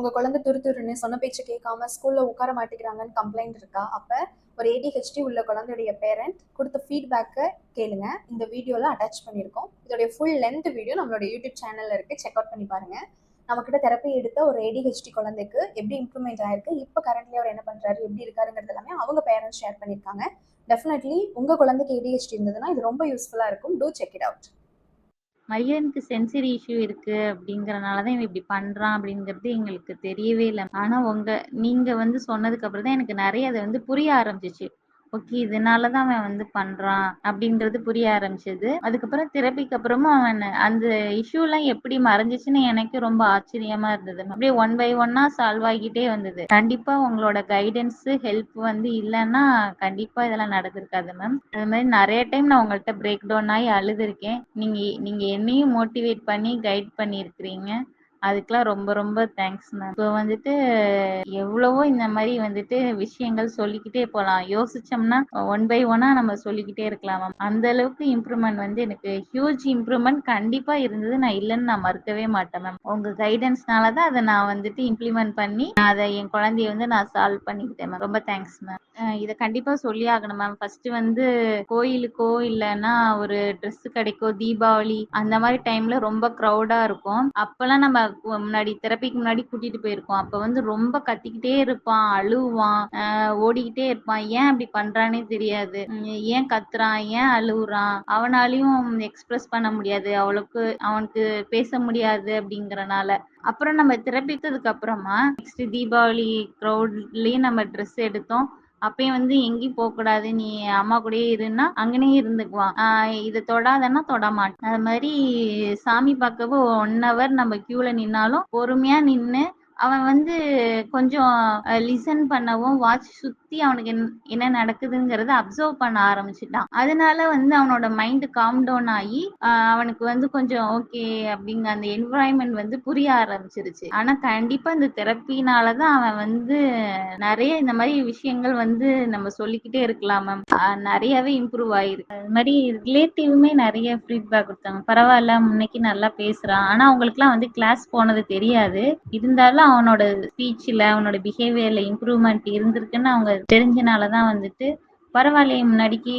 உங்க குழந்தை துருதுருன்னு சொன்ன பேச்சு கேட்காம ஸ்கூல்ல உட்கார மாட்டேங்கிறாங்கன்னு கம்ப்ளைண்ட் இருக்கா? அப்ப ஒரு ஏடிஹெச்டி உள்ள குழந்தையுடைய பேரண்ட் கொடுத்த ஃபீட்பேக்கை கேளுங்க. இந்த வீடியோல அட்டாச் பண்ணியிருக்கோம். இதோடைய ஃபுல் லென்த் வீடியோ நம்மளோட யூடியூப் சேனல்ல இருக்கு. செக் அவுட் பண்ணி பாருங்க. நம்ம கிட்ட தெரப்பி எடுத்த ஒரு ஏடிஹெச்டி குழந்தைக்கு எப்படி இம்ப்ரூவ்மெண்ட் ஆயிருக்கு, இப்போ கரண்ட்லி அவர் என்ன பண்றாரு, எப்படி இருக்காருங்கிறது எல்லாமே அவங்க பேரண்ட்ஸ் ஷேர் பண்ணியிருக்காங்க. டெஃபினெட்லி உங்க குழந்தைக்கு ஏடிஹெச்டி இருந்ததுன்னா இது ரொம்ப யூஸ்ஃபுல்லா இருக்கும். To check it out. மையனுக்கு சென்சரி இஷ்யூ இருக்கு அப்படிங்கறனால தான் இவன் இப்படி பண்றான் அப்படிங்கிறது எங்களுக்கு தெரியவே இல்ல. ஆனா நீங்க வந்து சொன்னதுக்கு அப்புறம் தான் எனக்கு நிறைய அது வந்து புரிய ஆரம்பிச்சிச்சு. ஓகே, இதனால தான் அவன் வந்து பண்றான் அப்படிங்கிறது புரிய ஆரம்பிச்சது. அதுக்கப்புறம் தெரபிக்கு அப்புறமும் அவன் அந்த இஷ்யூ எல்லாம் எப்படி மறைஞ்சிச்சுன்னு எனக்கு ரொம்ப ஆச்சரியமா இருந்தது. அப்படியே ஒன் பை ஒன்னா சால்வ் ஆகிட்டே வந்தது. கண்டிப்பா உங்களோட கைடன்ஸ் ஹெல்ப் வந்து இல்லைன்னா கண்டிப்பா இதெல்லாம் நடந்திருக்காது மேம். அது மாதிரி நிறைய டைம் நான் உங்கள்கிட்ட பிரேக் டவுன் ஆகி அழுதுருக்கேன். நீங்க நீங்க என்னையும் மோட்டிவேட் பண்ணி கைட் பண்ணியிருக்கிறீங்க. அதுக்கெல்லாம் ரொம்ப ரொம்ப தேங்க்ஸ் மேம். இப்போ வந்துட்டு எவ்வளவோ இந்த மாதிரி வந்துட்டு விஷயங்கள் சொல்லிக்கிட்டே போகலாம். யோசிச்சோம்னா ஒன் பை ஒன்னா நம்ம சொல்லிக்கிட்டே இருக்கலாம் மேம். அந்த அளவுக்கு இம்ப்ரூவ்மெண்ட் வந்து எனக்கு ஹியூஜ் இம்ப்ரூவ்மெண்ட் கண்டிப்பா இருந்தது. நான் இல்லைன்னு நான் மறுக்கவே மாட்டேன் மேம். உங்க கைடன்ஸ்னால தான் அதை நான் வந்துட்டு இம்ப்ளிமெண்ட் பண்ணி அதை என் குழந்தைய வந்து நான் சால்வ் பண்ணிக்கிட்டேன் மேம். ரொம்ப தேங்க்ஸ் மேம். இதை கண்டிப்பா சொல்லி ஆகணும் மேம். ஃபர்ஸ்ட் வந்து கோயிலுக்கோ இல்லைன்னா ஒரு ட்ரெஸ் கடைக்கோ தீபாவளி அந்த மாதிரி டைம்ல ரொம்ப க்ரௌடா இருக்கும். அப்பெல்லாம் நம்ம முன்னாடி தெரப்பிக்கு முன்னாடி கூட்டிட்டு போயிருக்கோம். அப்ப வந்து ரொம்ப கத்திக்கிட்டே இருப்பான், அழுவான், ஓடிக்கிட்டே இருப்பான். ஏன் அப்படி பண்றானே தெரியாது. ஏன் கத்துறான், ஏன் அழுகுறான், அவனாலையும் எக்ஸ்பிரஸ் பண்ண முடியாது, அவனுக்கு பேச முடியாது அப்படிங்கறனால. அப்புறம் நம்ம தெரப்பித்ததுக்கு அப்புறமா நெக்ஸ்ட் தீபாவளி க்ரௌட்லயும் நம்ம ட்ரெஸ் எடுத்தோம். அப்பயும் வந்து எங்கேயும் போக கூடாது, நீ அம்மா கூடயே இருன்னா அங்கனே இருந்துக்குவான். இதை தொடாதன்னா தொட மாட்டான். அது மாதிரி சாமி பார்க்கவும் 1 hour நம்ம கியூல நின்னாலும் பொறுமையா நின்னு அவன் வந்து கொஞ்சம் லிசன் பண்ணவும் வாட்ச் சுத்தி அவனுக்கு என்ன நடக்குதுங்கிறத அப்சர்வ் பண்ண ஆரம்பிச்சுட்டான். அதனால வந்து அவனோட மைண்ட் காம் டவுன் ஆகி அவனுக்கு வந்து கொஞ்சம் ஓகே அப்படிங்க அந்த என்விரான்மெண்ட் வந்து புரிய ஆரம்பிச்சிருச்சு. ஆனா கண்டிப்பா இந்த தெரப்பினாலதான் அவன் வந்து நிறைய இந்த மாதிரி விஷயங்கள் வந்து நம்ம சொல்லிக்கிட்டே இருக்கலாம் மேம். நிறையவே இம்ப்ரூவ் ஆயிருக்கு. அது மாதிரி ரிலேட்டிவுமே நிறைய ஃபீட்பேக் கொடுத்தாங்க. பரவாயில்ல, முன்னைக்கு நல்லா பேசுறான். ஆனா அவங்களுக்குலாம் வந்து கிளாஸ் போனது தெரியாது. இருந்தாலும் அவனோட ஸ்பீச்ல அவனோட பிஹேவியர்ல இம்ப்ரூவ்மெண்ட் இருந்திருக்குன்னு அவங்க தெரிஞ்சனாலதான் வந்துட்டு பரவாயில்லையே, முன்னாடிக்கு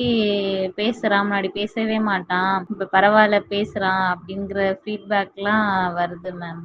பேசுறான், முன்னாடி பேசவே மாட்டான், இப்ப பரவாயில்ல பேசுறான் அப்படிங்கிற ஃபீட்பேக்லாம் வருது மேம்.